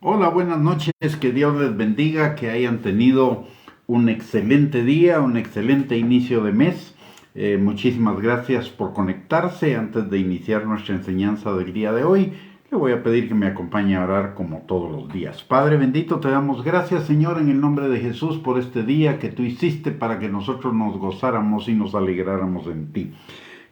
Hola, buenas noches, que Dios les bendiga, que hayan tenido un excelente día, un excelente inicio de mes. Muchísimas gracias por conectarse. Antes de iniciar nuestra enseñanza del día de hoy, le voy a pedir que me acompañe a orar como todos los días. Padre bendito, te damos gracias, Señor, en el nombre de Jesús, por este día que tú hiciste para que nosotros nos gozáramos y nos alegráramos en ti.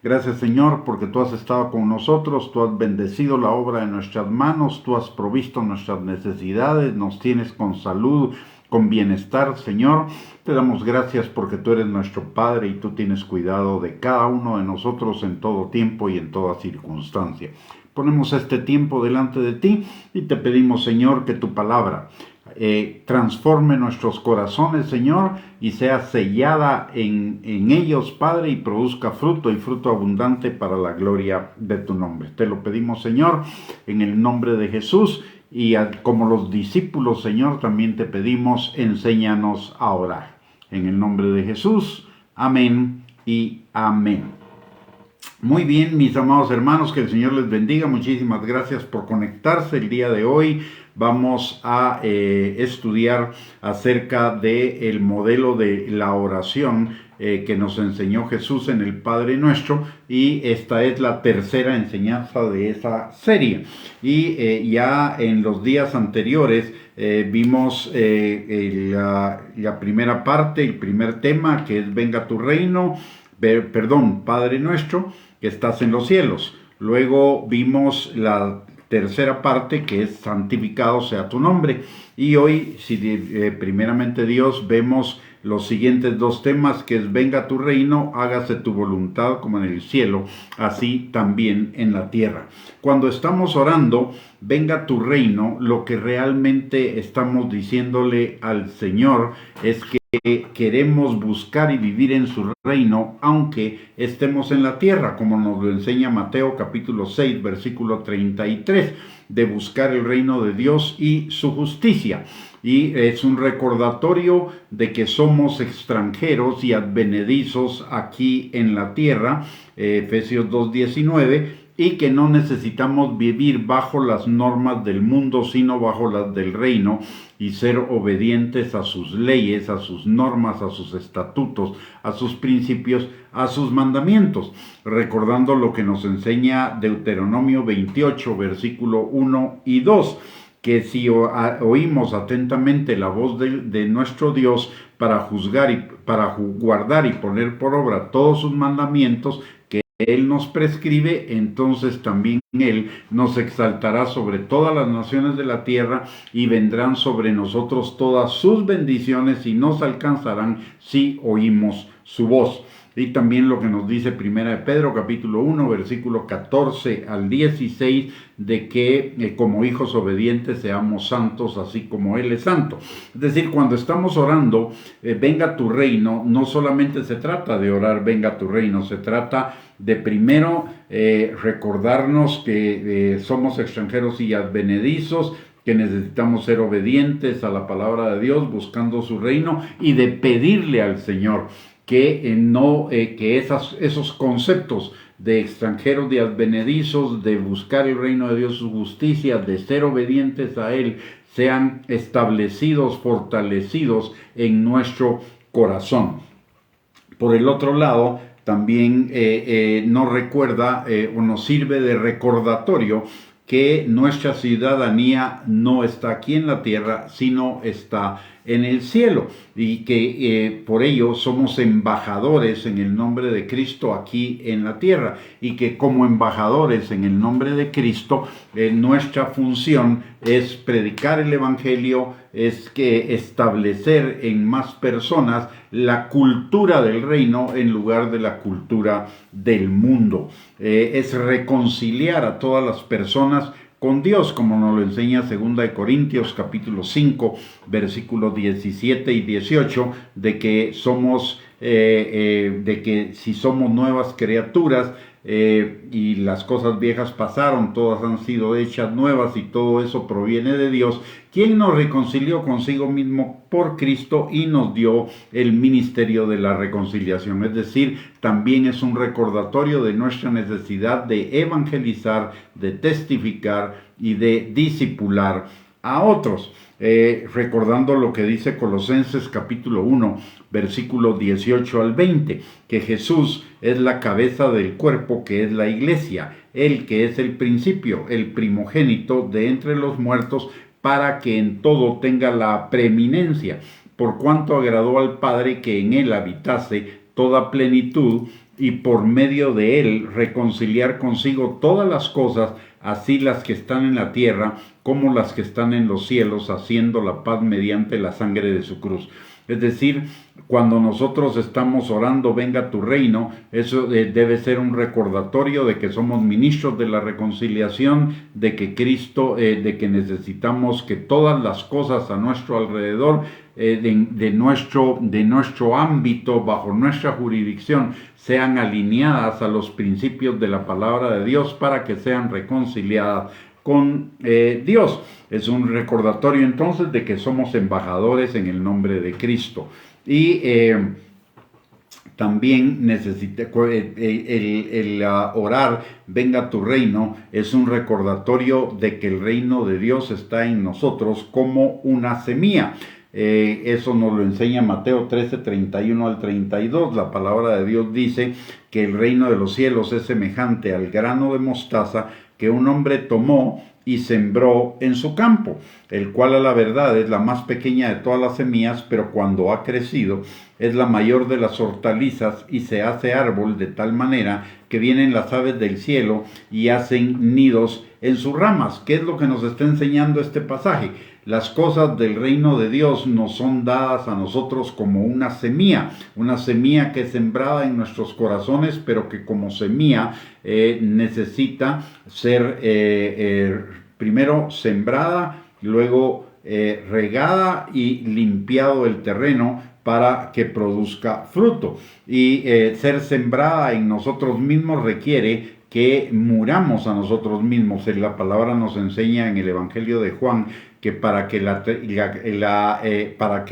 Gracias, Señor, porque tú has estado con nosotros, tú has bendecido la obra de nuestras manos, tú has provisto nuestras necesidades, nos tienes con salud, con bienestar, Señor. Te damos gracias porque tú eres nuestro Padre y tú tienes cuidado de cada uno de nosotros en todo tiempo y en toda circunstancia. Ponemos este tiempo delante de ti y te pedimos, Señor, que tu palabra transforme nuestros corazones, Señor, y sea sellada en ellos, Padre, y produzca fruto y fruto abundante para la gloria de tu nombre. Te lo pedimos, Señor, en el nombre de Jesús, y como los discípulos, Señor, también te pedimos, enséñanos a orar. En el nombre de Jesús, amén y amén. Muy bien, mis amados hermanos, que el Señor les bendiga. Muchísimas gracias por conectarse el día de hoy. Vamos a estudiar acerca del modelo de la oración que nos enseñó Jesús en el Padre Nuestro, y esta es la tercera enseñanza de esa serie. Y ya en los días anteriores vimos la primera parte, el primer tema, que es venga tu reino, Padre Nuestro que estás en los cielos. Luego vimos la tercera parte, que es santificado sea tu nombre. Y hoy, si primeramente Dios, vemos los siguientes dos temas, que es venga tu reino, hágase tu voluntad como en el cielo, así también en la tierra. Cuando estamos orando, venga tu reino, lo que realmente estamos diciéndole al Señor es que queremos buscar y vivir en su reino, aunque estemos en la tierra, como nos lo enseña Mateo capítulo 6, versículo 33, de buscar el reino de Dios y su justicia. Y es un recordatorio de que somos extranjeros y advenedizos aquí en la tierra, Efesios 2:19, y que no necesitamos vivir bajo las normas del mundo, sino bajo las del reino, y ser obedientes a sus leyes, a sus normas, a sus estatutos, a sus principios, a sus mandamientos, recordando lo que nos enseña Deuteronomio 28, versículo 1 y 2, que si oímos atentamente la voz de nuestro Dios para juzgar y para guardar y poner por obra todos sus mandamientos que Él nos prescribe, entonces también Él nos exaltará sobre todas las naciones de la tierra, y vendrán sobre nosotros todas sus bendiciones y nos alcanzarán si oímos su voz. Y también lo que nos dice Primera de Pedro, capítulo 1, versículo 14 al 16, de que como hijos obedientes seamos santos, así como Él es santo. Es decir, cuando estamos orando, venga tu reino, no solamente se trata de orar, venga tu reino, se trata de primero recordarnos que somos extranjeros y advenedizos, que necesitamos ser obedientes a la palabra de Dios, buscando su reino, y de pedirle al Señor que esos conceptos de extranjeros, de advenedizos, de buscar el reino de Dios, su justicia, de ser obedientes a Él, sean establecidos, fortalecidos en nuestro corazón. Por el otro lado, también nos recuerda o nos sirve de recordatorio que nuestra ciudadanía no está aquí en la tierra, sino está en el cielo, y que por ello somos embajadores en el nombre de Cristo aquí en la tierra, y que como embajadores en el nombre de Cristo, nuestra función es predicar el evangelio, es que establecer en más personas la cultura del reino en lugar de la cultura del mundo. Es reconciliar a todas las personas con Dios, como nos lo enseña 2 Corintios capítulo 5, versículos 17 y 18, de que si somos nuevas criaturas, y las cosas viejas pasaron, todas han sido hechas nuevas, y todo eso proviene de Dios, quien nos reconcilió consigo mismo por Cristo y nos dio el ministerio de la reconciliación. Es decir, también es un recordatorio de nuestra necesidad de evangelizar, de testificar y de discipular a otros. Recordando lo que dice Colosenses capítulo 1, versículos 18 al 20, que Jesús es la cabeza del cuerpo, que es la iglesia, Él que es el principio, el primogénito de entre los muertos, para que en todo tenga la preeminencia, por cuanto agradó al Padre que en Él habitase toda plenitud, y por medio de Él reconciliar consigo todas las cosas, así las que están en la tierra como las que están en los cielos, haciendo la paz mediante la sangre de su cruz. Es decir, cuando nosotros estamos orando, venga tu reino, eso debe ser un recordatorio de que somos ministros de la reconciliación, de que Cristo, de que necesitamos que todas las cosas a nuestro alrededor, de nuestro ámbito, bajo nuestra jurisdicción, sean alineadas a los principios de la palabra de Dios para que sean reconciliadas con Dios. Es un recordatorio entonces de que somos embajadores en el nombre de Cristo. Y también necesita el orar, venga tu reino, es un recordatorio de que el reino de Dios está en nosotros como una semilla. Eso nos lo enseña Mateo 13, 31 al 32. La palabra de Dios dice que el reino de los cielos es semejante al grano de mostaza que un hombre tomó y sembró en su campo, el cual a la verdad es la más pequeña de todas las semillas, pero cuando ha crecido es la mayor de las hortalizas y se hace árbol de tal manera que vienen las aves del cielo y hacen nidos en sus ramas. ¿Qué es lo que nos está enseñando este pasaje? Las cosas del reino de Dios nos son dadas a nosotros como una semilla que es sembrada en nuestros corazones, pero que como semilla necesita ser primero sembrada, luego regada y limpiado el terreno para que produzca fruto. Y ser sembrada en nosotros mismos requiere que muramos a nosotros mismos. La palabra nos enseña en el Evangelio de Juan que para que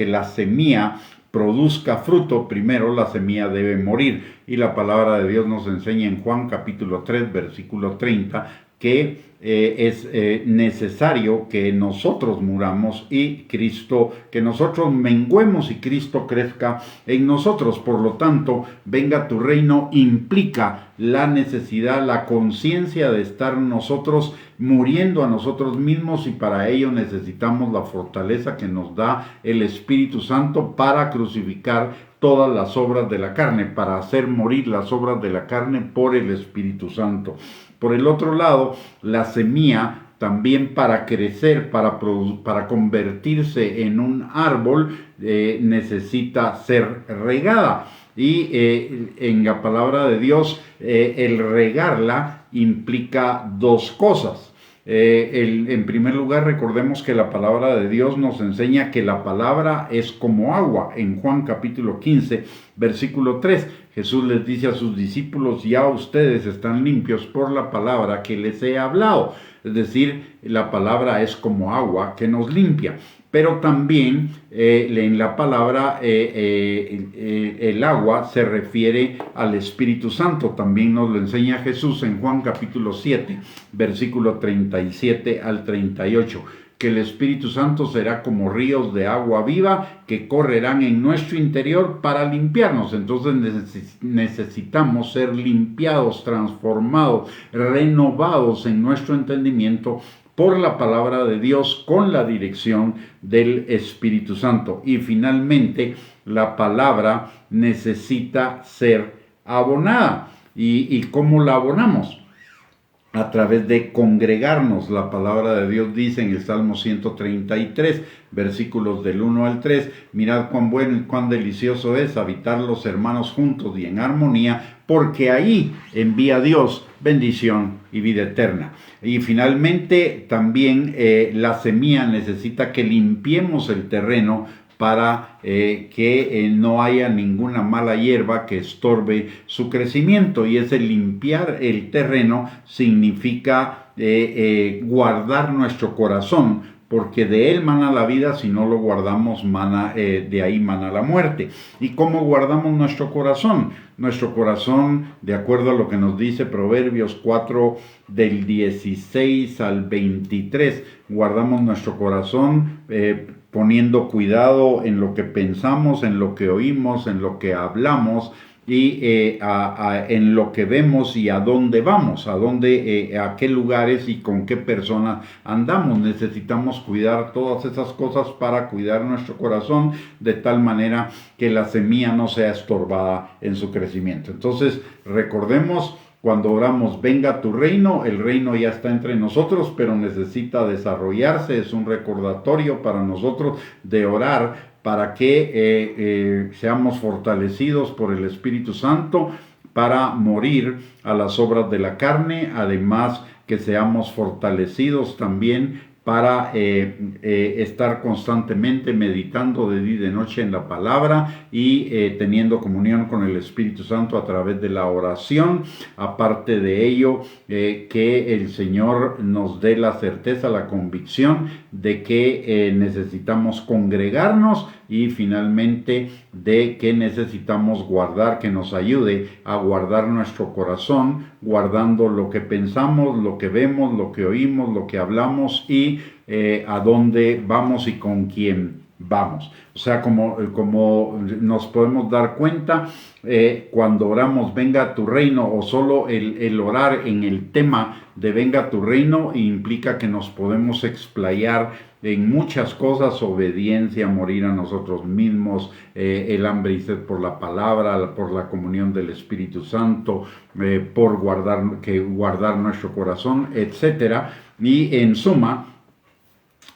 la semilla produzca fruto, primero la semilla debe morir. Y la palabra de Dios nos enseña en Juan capítulo 3, versículo 30, que es necesario que nosotros muramos y que nosotros menguemos y Cristo crezca en nosotros. Por lo tanto, venga tu reino implica la necesidad, la conciencia de estar nosotros muriendo a nosotros mismos, y para ello necesitamos la fortaleza que nos da el Espíritu Santo para crucificar todas las obras de la carne, para hacer morir las obras de la carne por el Espíritu Santo. Por el otro lado, la semilla también para crecer, para convertirse en un árbol, necesita ser regada. Y en la palabra de Dios, el regarla implica dos cosas. En primer lugar, recordemos que la palabra de Dios nos enseña que la palabra es como agua. En Juan capítulo 15, versículo 3, Jesús les dice a sus discípulos: ya ustedes están limpios por la palabra que les he hablado. Es decir, la palabra es como agua que nos limpia. Pero también en la palabra el agua se refiere al Espíritu Santo. También nos lo enseña Jesús en Juan capítulo 7, versículo 37 al 38. Que el Espíritu Santo será como ríos de agua viva que correrán en nuestro interior para limpiarnos. Entonces necesitamos ser limpiados, transformados, renovados en nuestro entendimiento por la palabra de Dios, con la dirección del Espíritu Santo. Y finalmente, la palabra necesita ser abonada. ¿Y cómo la abonamos? A través de congregarnos. La palabra de Dios dice en el Salmo 133, versículos del 1 al 3, mirad cuán bueno y cuán delicioso es habitar los hermanos juntos y en armonía, porque ahí envía Dios bendición y vida eterna. Y finalmente también la semilla necesita que limpiemos el terreno para que no haya ninguna mala hierba que estorbe su crecimiento. Y ese limpiar el terreno significa guardar nuestro corazón, porque de él mana la vida, si no lo guardamos, de ahí mana la muerte. ¿Y cómo guardamos nuestro corazón? Nuestro corazón, de acuerdo a lo que nos dice Proverbios 4, del 16 al 23, guardamos nuestro corazón poniendo cuidado en lo que pensamos, en lo que oímos, en lo que hablamos, y en lo que vemos y a dónde vamos, a qué lugares y con qué personas andamos. Necesitamos cuidar todas esas cosas para cuidar nuestro corazón de tal manera que la semilla no sea estorbada en su crecimiento. Entonces, recordemos, cuando oramos, venga tu reino, el reino ya está entre nosotros, pero necesita desarrollarse. Es un recordatorio para nosotros de orar para que seamos fortalecidos por el Espíritu Santo para morir a las obras de la carne, además que seamos fortalecidos también para estar constantemente meditando de día y de noche en la palabra y teniendo comunión con el Espíritu Santo a través de la oración. Aparte de ello, que el Señor nos dé la certeza, la convicción de que necesitamos congregarnos, y finalmente de que necesitamos guardar, que nos ayude a guardar nuestro corazón, guardando lo que pensamos, lo que vemos, lo que oímos, lo que hablamos y a dónde vamos y con quién vamos. O sea, como nos podemos dar cuenta, cuando oramos venga tu reino, o solo el orar en el tema de venga tu reino, implica que nos podemos explayar en muchas cosas: obediencia, morir a nosotros mismos, el hambre y sed por la palabra, por la comunión del Espíritu Santo, por guardar nuestro corazón, etcétera. Y en suma,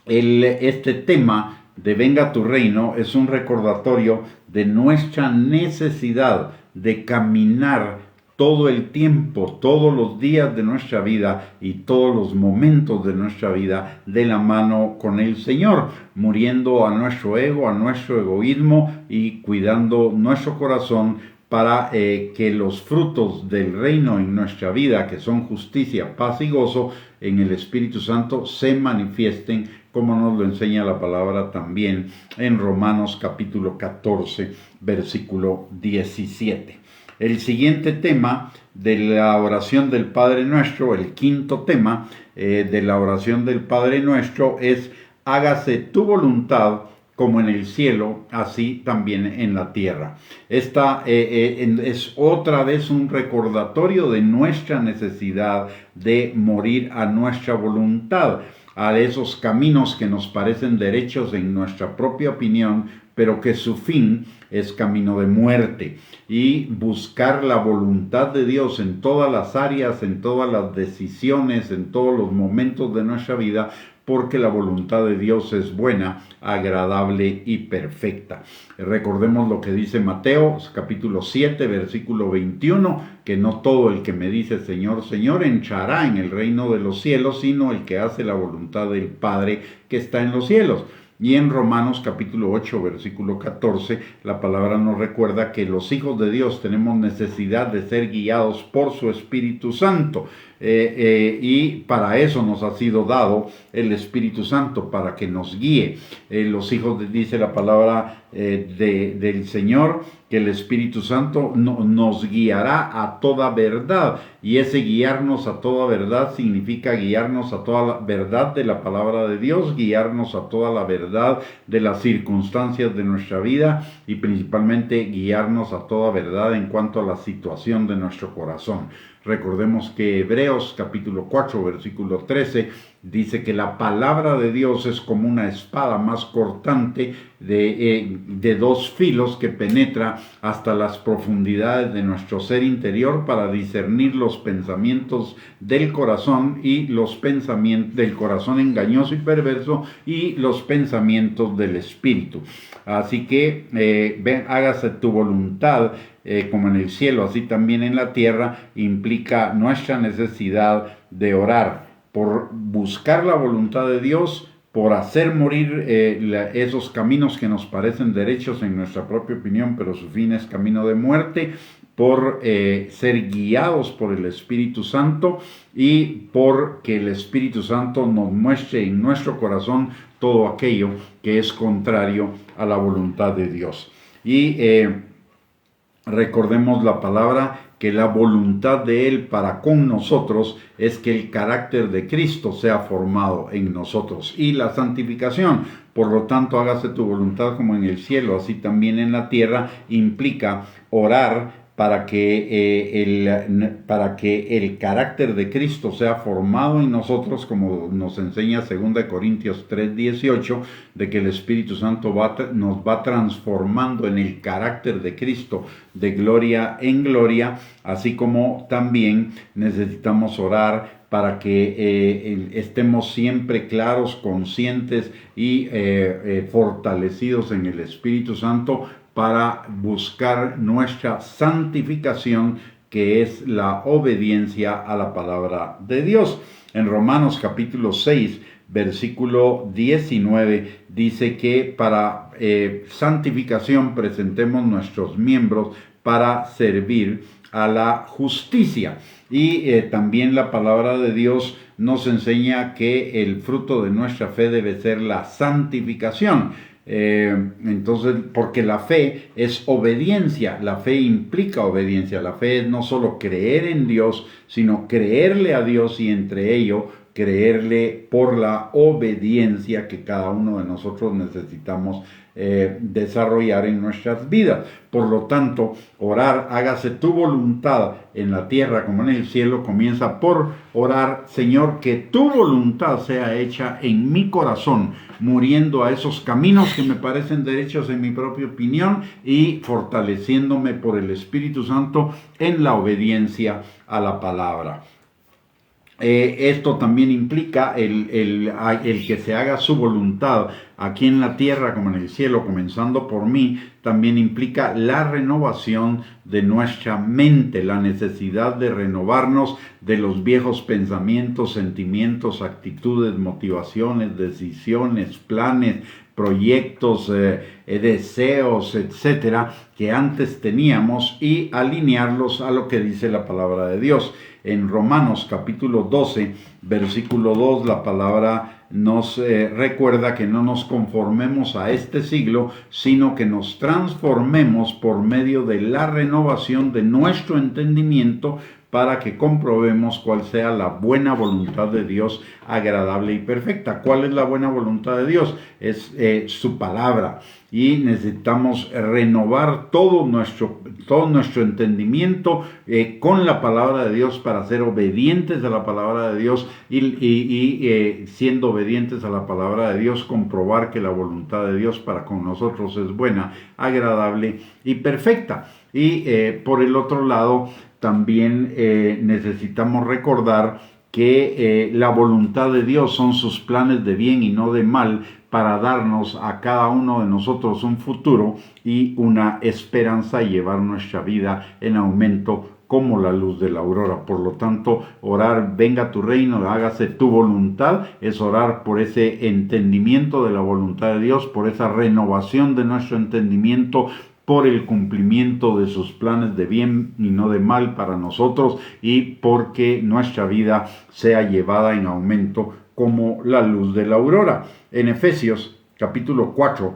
este tema de venga tu reino es un recordatorio de nuestra necesidad de caminar todo el tiempo, todos los días de nuestra vida y todos los momentos de nuestra vida de la mano con el Señor, muriendo a nuestro ego, a nuestro egoísmo y cuidando nuestro corazón para que los frutos del reino en nuestra vida, que son justicia, paz y gozo en el Espíritu Santo, se manifiesten, como nos lo enseña la palabra también en Romanos capítulo 14, versículo 17. El siguiente tema de la oración del Padre Nuestro, el quinto tema de la oración del Padre Nuestro, es: hágase tu voluntad como en el cielo, así también en la tierra. Esta es otra vez un recordatorio de nuestra necesidad de morir a nuestra voluntad, a esos caminos que nos parecen derechos en nuestra propia opinión, pero que su fin es camino de muerte, y buscar la voluntad de Dios en todas las áreas, en todas las decisiones, en todos los momentos de nuestra vida, porque la voluntad de Dios es buena, agradable y perfecta. Recordemos lo que dice Mateo, capítulo 7, versículo 21, que no todo el que me dice Señor, Señor, entrará en el reino de los cielos, sino el que hace la voluntad del Padre que está en los cielos. Y en Romanos capítulo 8, versículo 14, la palabra nos recuerda que los hijos de Dios tenemos necesidad de ser guiados por su Espíritu Santo. Y para eso nos ha sido dado el Espíritu Santo, para que nos guíe. Los hijos, dice la palabra del Señor, que el Espíritu Santo nos guiará a toda verdad. Y ese guiarnos a toda verdad significa guiarnos a toda la verdad de la palabra de Dios, guiarnos a toda la verdad de las circunstancias de nuestra vida, y principalmente guiarnos a toda verdad en cuanto a la situación de nuestro corazón. Recordemos que Hebreos capítulo 4, versículo 13, dice que la palabra de Dios es como una espada más cortante de dos filos, que penetra hasta las profundidades de nuestro ser interior para discernir los pensamientos del corazón, y los pensamientos del corazón engañoso y perverso, y los pensamientos del espíritu. Así que hágase tu voluntad como en el cielo, así también en la tierra, implica nuestra necesidad de orar por buscar la voluntad de Dios, por hacer morir esos caminos que nos parecen derechos en nuestra propia opinión, pero su fin es camino de muerte, por ser guiados por el Espíritu Santo y por que el Espíritu Santo nos muestre en nuestro corazón todo aquello que es contrario a la voluntad de Dios. Y recordemos la palabra que la voluntad de Él para con nosotros es que el carácter de Cristo sea formado en nosotros. Y la santificación, por lo tanto, hágase tu voluntad como en el cielo, así también en la tierra, implica orar para que el carácter de Cristo sea formado en nosotros, como nos enseña 2 Corintios 3:18, de que el Espíritu Santo nos va transformando en el carácter de Cristo de gloria en gloria, así como también necesitamos orar para que estemos siempre claros, conscientes y fortalecidos en el Espíritu Santo para buscar nuestra santificación, que es la obediencia a la palabra de Dios. En Romanos capítulo 6, versículo 19, dice que para santificación presentemos nuestros miembros para servir a la justicia. Y también la palabra de Dios nos enseña que el fruto de nuestra fe debe ser la santificación. Entonces, porque la fe es obediencia, la fe implica obediencia, la fe es no solo creer en Dios, sino creerle a Dios y entre ello creerle por la obediencia que cada uno de nosotros necesitamos desarrollar en nuestras vidas. Por lo tanto, orar, hágase tu voluntad en la tierra como en el cielo, comienza por orar: Señor, que tu voluntad sea hecha en mi corazón, muriendo a esos caminos que me parecen derechos en mi propia opinión y fortaleciéndome por el Espíritu Santo en la obediencia a la palabra. Esto también implica el que se haga su voluntad aquí en la tierra como en el cielo, comenzando por mí. También implica la renovación de nuestra mente, la necesidad de renovarnos de los viejos pensamientos, sentimientos, actitudes, motivaciones, decisiones, planes, proyectos, deseos, etcétera, que antes teníamos, y alinearlos a lo que dice la palabra de Dios. En Romanos capítulo 12, versículo 2, la palabra nos recuerda que no nos conformemos a este siglo, sino que nos transformemos por medio de la renovación de nuestro entendimiento, para que comprobemos cuál sea la buena voluntad de Dios, agradable y perfecta. ¿Cuál es la buena voluntad de Dios? Es su palabra. Y necesitamos renovar todo nuestro entendimiento con la palabra de Dios, para ser obedientes a la palabra de Dios y siendo obedientes a la palabra de Dios, comprobar que la voluntad de Dios para con nosotros es buena, agradable y perfecta. Y por el otro lado, también necesitamos recordar que la voluntad de Dios son sus planes de bien y no de mal, para darnos a cada uno de nosotros un futuro y una esperanza, y llevar nuestra vida en aumento como la luz de la aurora. Por lo tanto, orar: venga tu reino, hágase tu voluntad, es orar por ese entendimiento de la voluntad de Dios, por esa renovación de nuestro entendimiento, por el cumplimiento de sus planes de bien y no de mal para nosotros, y porque nuestra vida sea llevada en aumento como la luz de la aurora. En Efesios capítulo 4,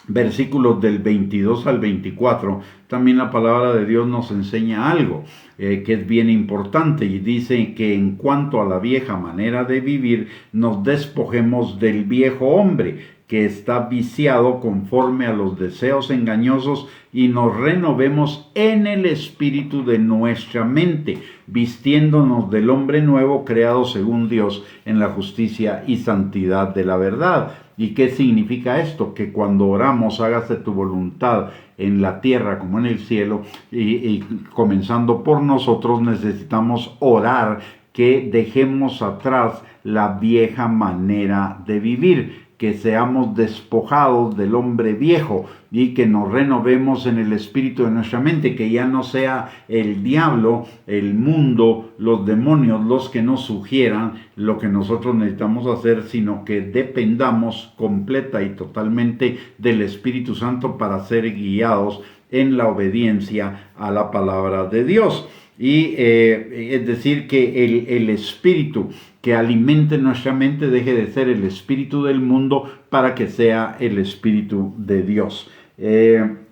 versículos del 22 al 24, también la palabra de Dios nos enseña algo que es bien importante, y dice que en cuanto a la vieja manera de vivir, nos despojemos del viejo hombre, que está viciado conforme a los deseos engañosos, y nos renovemos en el espíritu de nuestra mente, vistiéndonos del hombre nuevo, creado según Dios en la justicia y santidad de la verdad. ¿Y qué significa esto? Que cuando oramos: hágase tu voluntad en la tierra como en el cielo, y comenzando por nosotros, necesitamos orar que dejemos atrás la vieja manera de vivir, que seamos despojados del hombre viejo y que nos renovemos en el espíritu de nuestra mente, que ya no sea el diablo, el mundo, los demonios los que nos sugieran lo que nosotros necesitamos hacer, sino que dependamos completa y totalmente del Espíritu Santo para ser guiados en la obediencia a la palabra de Dios. Y es decir, que el espíritu que alimente nuestra mente deje de ser el espíritu del mundo para que sea el espíritu de Dios.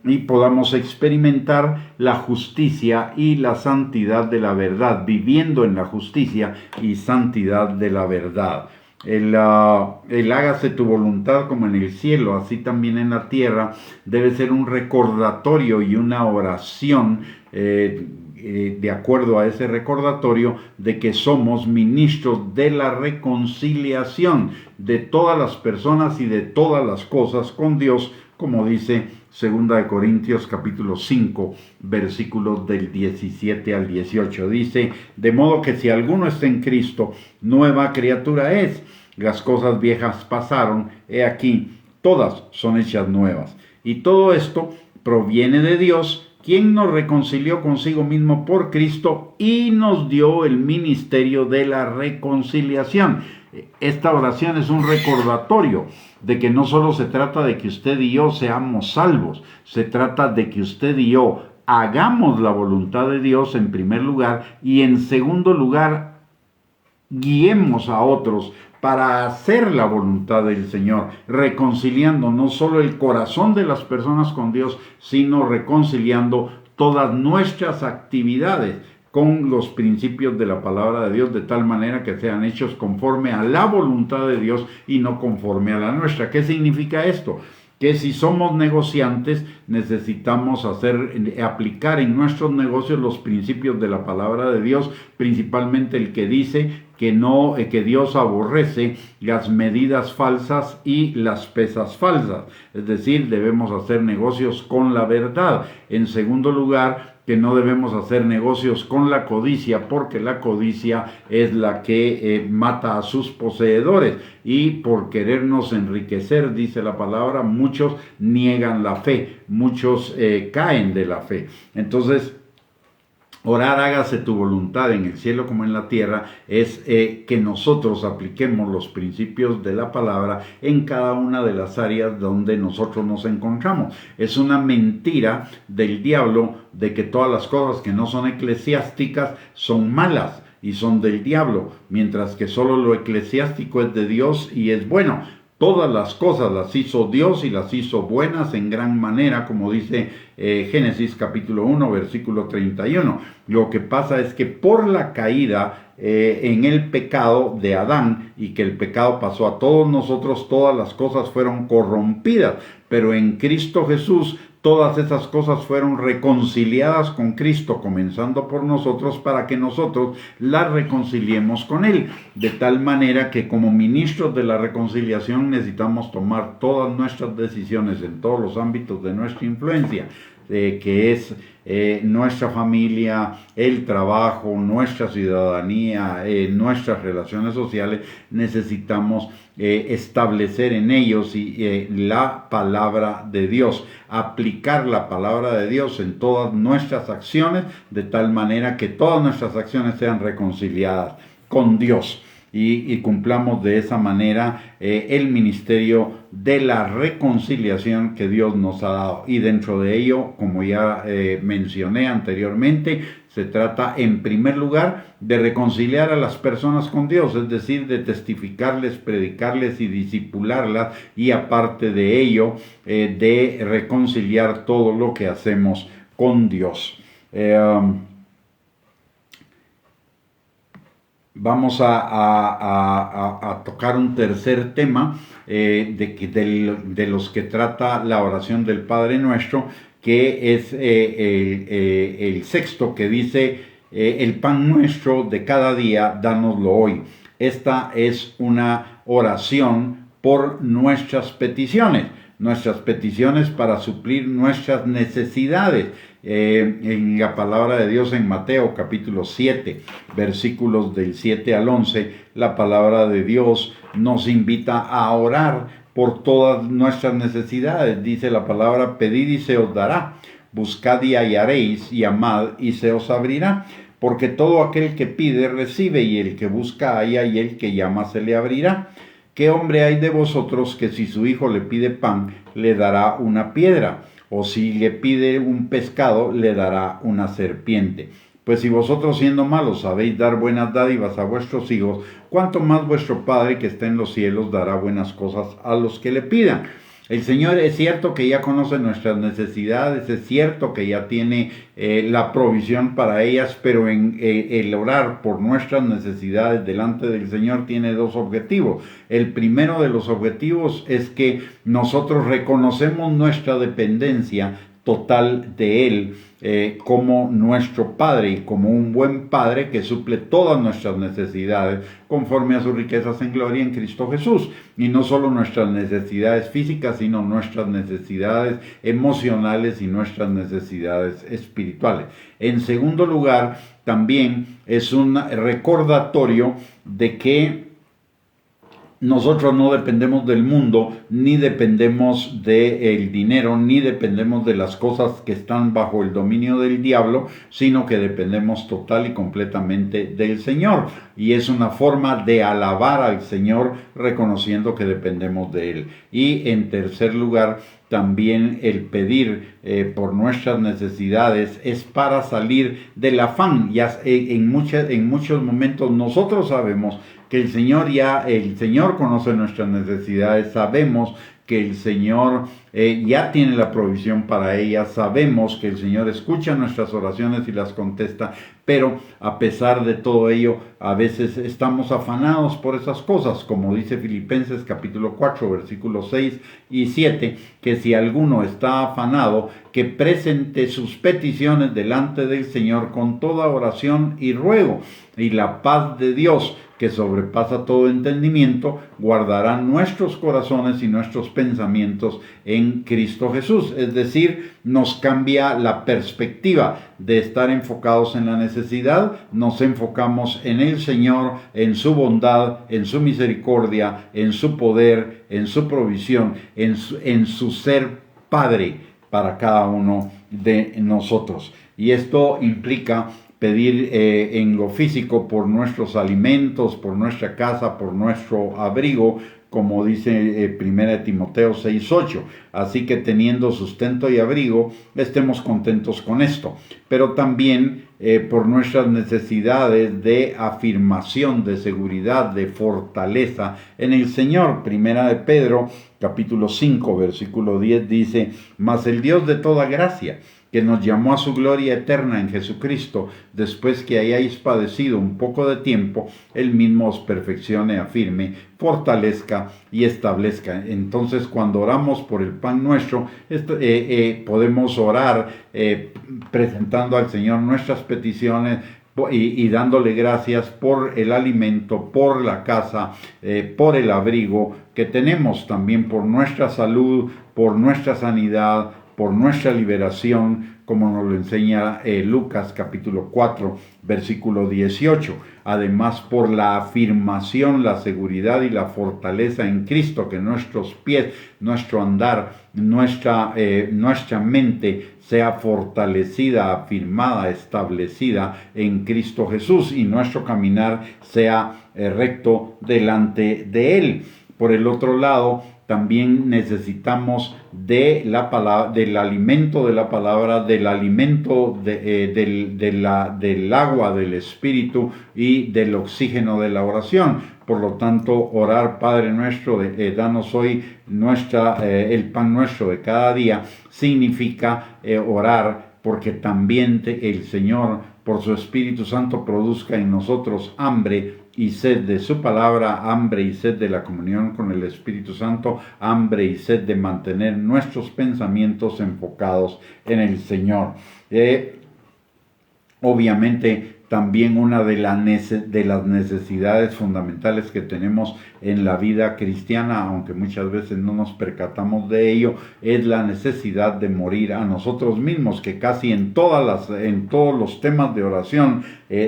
Y podamos experimentar la justicia y la santidad de la verdad, viviendo en la justicia y santidad de la verdad. El hágase tu voluntad como en el cielo, así también en la tierra, debe ser un recordatorio y una oración de acuerdo a ese recordatorio de que somos ministros de la reconciliación de todas las personas y de todas las cosas con Dios, como dice 2 Corintios capítulo 5, versículos del 17 al 18. Dice, de modo que si alguno está en Cristo, nueva criatura es. Las cosas viejas pasaron, he aquí, todas son hechas nuevas. Y todo esto proviene de Dios, quien nos reconcilió consigo mismo por Cristo y nos dio el ministerio de la reconciliación. Esta oración es un recordatorio de que no solo se trata de que usted y yo seamos salvos, se trata de que usted y yo hagamos la voluntad de Dios en primer lugar y en segundo lugar guiemos a otros para hacer la voluntad del Señor, reconciliando no solo el corazón de las personas con Dios, sino reconciliando todas nuestras actividades con los principios de la palabra de Dios, de tal manera que sean hechos conforme a la voluntad de Dios y no conforme a la nuestra. ¿Qué significa esto? Que si somos negociantes, necesitamos aplicar en nuestros negocios los principios de la palabra de Dios, principalmente el que dice que Dios aborrece las medidas falsas y las pesas falsas. Es decir, debemos hacer negocios con la verdad. En segundo lugar, que no debemos hacer negocios con la codicia, porque la codicia es la que mata a sus poseedores, y por querernos enriquecer, dice la palabra, muchos niegan la fe, muchos caen de la fe. Entonces, orar hágase tu voluntad en el cielo como en la tierra es que nosotros apliquemos los principios de la palabra en cada una de las áreas donde nosotros nos encontramos. Es una mentira del diablo de que todas las cosas que no son eclesiásticas son malas y son del diablo, mientras que solo lo eclesiástico es de Dios y es bueno. Todas las cosas las hizo Dios y las hizo buenas en gran manera, como dice Génesis capítulo 1, versículo 31. Lo que pasa es que por la caída en el pecado de Adán, y que el pecado pasó a todos nosotros, todas las cosas fueron corrompidas, pero en Cristo Jesús todas esas cosas fueron reconciliadas con Cristo, comenzando por nosotros, para que nosotros las reconciliemos con Él. De tal manera que como ministros de la reconciliación necesitamos tomar todas nuestras decisiones en todos los ámbitos de nuestra influencia, que es nuestra familia, el trabajo, nuestra ciudadanía, nuestras relaciones sociales. Necesitamos establecer en ellos la palabra de Dios, aplicar la palabra de Dios en todas nuestras acciones, de tal manera que todas nuestras acciones sean reconciliadas con Dios. Y cumplamos de esa manera el ministerio de la reconciliación que Dios nos ha dado. Y dentro de ello, como ya mencioné anteriormente, se trata en primer lugar de reconciliar a las personas con Dios, es decir, de testificarles, predicarles y discipularlas, y aparte de ello, de reconciliar todo lo que hacemos con Dios. Vamos a tocar un tercer tema de los que trata la oración del Padre Nuestro, que es el sexto, que dice, el pan nuestro de cada día, dánoslo hoy. Esta es una oración por nuestras peticiones para suplir nuestras necesidades. En la palabra de Dios en Mateo capítulo 7, versículos del 7 al 11, la palabra de Dios nos invita a orar por todas nuestras necesidades. Dice la palabra, pedid y se os dará, buscad y hallaréis, llamad y se os abrirá. Porque todo aquel que pide recibe, y el que busca halla, y el que llama se le abrirá. ¿Qué hombre hay de vosotros que si su hijo le pide pan, le dará una piedra? o si le pide un pescado, le dará una serpiente. Pues si vosotros siendo malos sabéis dar buenas dádivas a vuestros hijos, cuánto más vuestro Padre que está en los cielos dará buenas cosas a los que le pidan. El Señor es cierto que ya conoce nuestras necesidades, es cierto que ya tiene la provisión para ellas, pero el orar por nuestras necesidades delante del Señor tiene dos objetivos. El primero de los objetivos es que nosotros reconocemos nuestra dependencia total de Él como nuestro Padre y como un buen Padre que suple todas nuestras necesidades conforme a sus riquezas en gloria en Cristo Jesús. Y no solo nuestras necesidades físicas, sino nuestras necesidades emocionales y nuestras necesidades espirituales. En segundo lugar, también es un recordatorio de que nosotros no dependemos del mundo, ni dependemos del dinero, ni dependemos de las cosas que están bajo el dominio del diablo, sino que dependemos total y completamente del Señor. Y es una forma de alabar al Señor reconociendo que dependemos de Él. Y en tercer lugar, también el pedir por nuestras necesidades es para salir del afán. Ya en muchos momentos nosotros sabemos que el Señor conoce nuestras necesidades, sabemos que el Señor ya tiene la provisión para ellas, sabemos que el Señor escucha nuestras oraciones y las contesta, pero a pesar de todo ello, a veces estamos afanados por esas cosas, como dice Filipenses capítulo 4, versículos 6 y 7, que si alguno está afanado, que presente sus peticiones delante del Señor con toda oración y ruego, y la paz de Dios, que sobrepasa todo entendimiento, guardará nuestros corazones y nuestros pensamientos en Cristo Jesús. Es decir, nos cambia la perspectiva de estar enfocados en la necesidad, nos enfocamos en el Señor, en su bondad, en su misericordia, en su poder, en su provisión, en su ser Padre para cada uno de nosotros. Y esto implica pedir en lo físico por nuestros alimentos, por nuestra casa, por nuestro abrigo, como dice 1 Timoteo 6:8. Así que teniendo sustento y abrigo, estemos contentos con esto. Pero también por nuestras necesidades de afirmación, de seguridad, de fortaleza en el Señor. 1 de Pedro, capítulo 5, versículo 10 dice: mas el Dios de toda gracia, que nos llamó a su gloria eterna en Jesucristo, después que hayáis padecido un poco de tiempo, Él mismo os perfeccione, afirme, fortalezca y establezca. Entonces, cuando oramos por el pan nuestro, podemos orar presentando al Señor nuestras peticiones y dándole gracias por el alimento, por la casa, por el abrigo que tenemos, también por nuestra salud, por nuestra sanidad, por nuestra liberación, como nos lo enseña Lucas capítulo 4, versículo 18. Además, por la afirmación, la seguridad y la fortaleza en Cristo, que nuestros pies, nuestro andar, nuestra mente sea fortalecida, afirmada, establecida en Cristo Jesús, y nuestro caminar sea recto delante de Él. Por el otro lado, también necesitamos de la palabra, del alimento de la palabra, del alimento del agua del Espíritu y del oxígeno de la oración. Por lo tanto, orar, Padre nuestro, danos hoy el pan nuestro de cada día, significa orar porque también el Señor, por su Espíritu Santo, produzca en nosotros hambre y sed de su palabra, hambre y sed de la comunión con el Espíritu Santo, hambre y sed de mantener nuestros pensamientos enfocados en el Señor. Obviamente, también una de las necesidades fundamentales que tenemos en la vida cristiana, aunque muchas veces no nos percatamos de ello, es la necesidad de morir a nosotros mismos, que casi en todos los temas de oración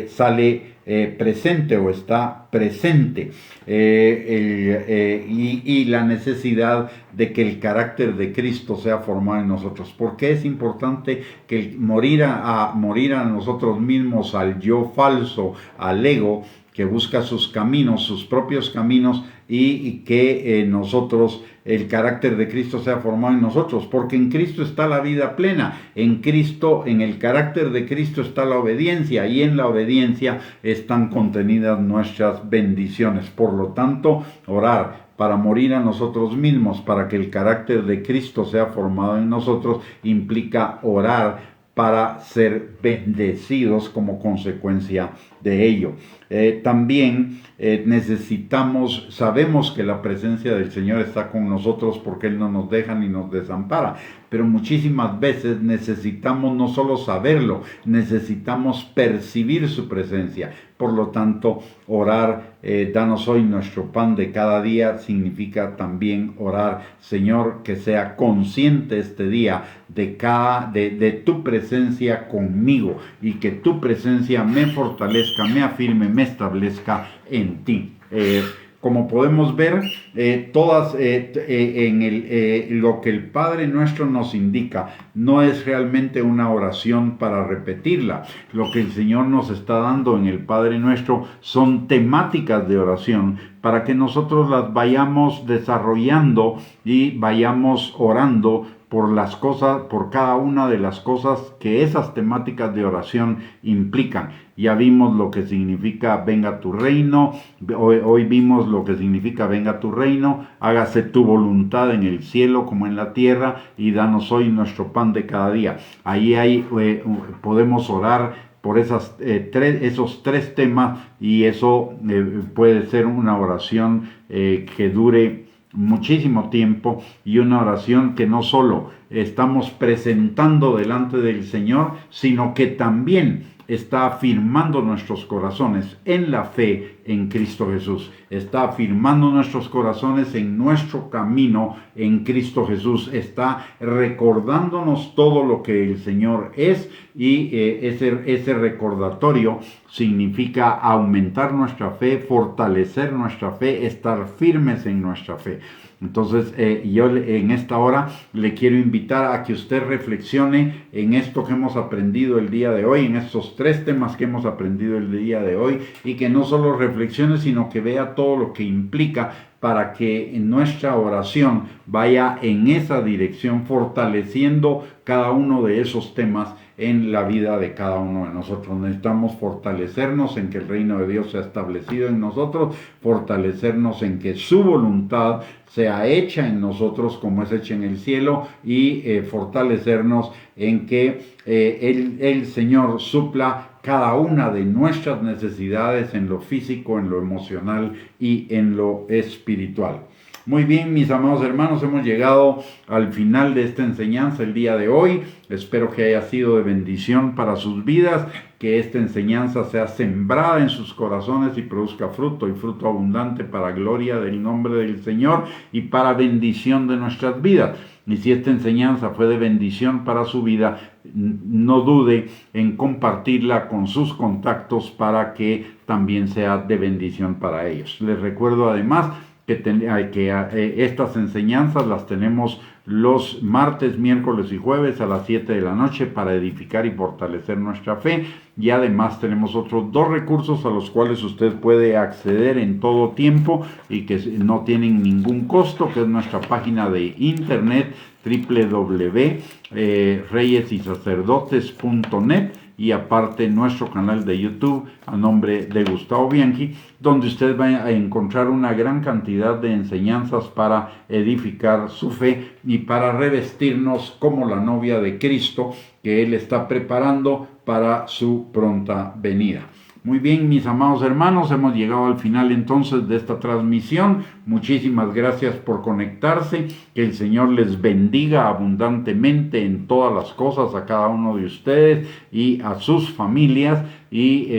sale presente o está presente, y la necesidad de que el carácter de Cristo sea formado en nosotros. ¿Por qué es importante que morir a nosotros mismos, al yo falso, al ego que busca sus caminos, sus propios caminos? y que nosotros, el carácter de Cristo sea formado en nosotros, porque en Cristo está la vida plena, en Cristo, en el carácter de Cristo está la obediencia, y en la obediencia están contenidas nuestras bendiciones. Por lo tanto, orar para morir a nosotros mismos, para que el carácter de Cristo sea formado en nosotros, implica orar para ser bendecidos como consecuencia de ello. También sabemos que la presencia del Señor está con nosotros porque Él no nos deja ni nos desampara, pero muchísimas veces necesitamos no solo saberlo, necesitamos percibir su presencia. Por lo tanto, orar, danos hoy nuestro pan de cada día, significa también orar, Señor, que sea consciente este día de tu presencia conmigo, y que tu presencia me fortalezca, me afirme, me establezca en ti. Como podemos ver, lo que el Padre Nuestro nos indica no es realmente una oración para repetirla. Lo que el Señor nos está dando en el Padre Nuestro son temáticas de oración para que nosotros las vayamos desarrollando y vayamos orando por las cosas, por cada una de las cosas que esas temáticas de oración implican. Ya vimos lo que significa venga tu reino, hoy vimos lo que significa venga tu reino, hágase tu voluntad en el cielo como en la tierra, y danos hoy nuestro pan de cada día. Ahí podemos orar por esos tres temas, y eso puede ser una oración que dure muchísimo tiempo, y una oración que no solo estamos presentando delante del Señor, sino que también está afirmando nuestros corazones en la fe en Cristo Jesús. Está afirmando nuestros corazones en nuestro camino en Cristo Jesús. Está recordándonos todo lo que el Señor es, y ese recordatorio significa aumentar nuestra fe, fortalecer nuestra fe, estar firmes en nuestra fe. Entonces, yo en esta hora le quiero invitar a que usted reflexione en esto que hemos aprendido el día de hoy, en estos tres temas que hemos aprendido el día de hoy, y que no solo reflexione, sino que vea todo lo que implica para que nuestra oración vaya en esa dirección, fortaleciendo cada uno de esos temas en la vida de cada uno de nosotros. Necesitamos fortalecernos en que el reino de Dios sea establecido en nosotros, fortalecernos en que su voluntad sea hecha en nosotros como es hecha en el cielo, y fortalecernos en que el Señor supla cada una de nuestras necesidades en lo físico, en lo emocional y en lo espiritual. Muy bien, mis amados hermanos, hemos llegado al final de esta enseñanza el día de hoy. Espero que haya sido de bendición para sus vidas, que esta enseñanza sea sembrada en sus corazones y produzca fruto, y fruto abundante para gloria del nombre del Señor y para bendición de nuestras vidas. Y si esta enseñanza fue de bendición para su vida, no dude en compartirla con sus contactos para que también sea de bendición para ellos. Les recuerdo además que estas enseñanzas las tenemos los martes, miércoles y jueves a las 7 de la noche para edificar y fortalecer nuestra fe. Y además tenemos otros 2 recursos a los cuales usted puede acceder en todo tiempo y que no tienen ningún costo, que es nuestra página de internet www.reyesysacerdotes.net, y aparte nuestro canal de YouTube a nombre de Gustavo Bianchi, donde usted va a encontrar una gran cantidad de enseñanzas para edificar su fe y para revestirnos como la novia de Cristo que Él está preparando para su pronta venida. Muy bien, mis amados hermanos, hemos llegado al final entonces de esta transmisión. Muchísimas gracias por conectarse. Que el Señor les bendiga abundantemente en todas las cosas a cada uno de ustedes y a sus familias. Y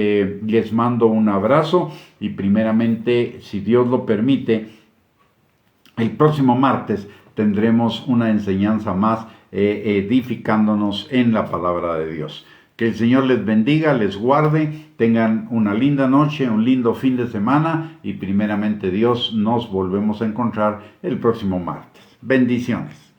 les mando un abrazo. Y primeramente, si Dios lo permite, el próximo martes tendremos una enseñanza más edificándonos en la palabra de Dios. Que el Señor les bendiga, les guarde, tengan una linda noche, un lindo fin de semana, y primeramente Dios, nos volvemos a encontrar el próximo martes. Bendiciones.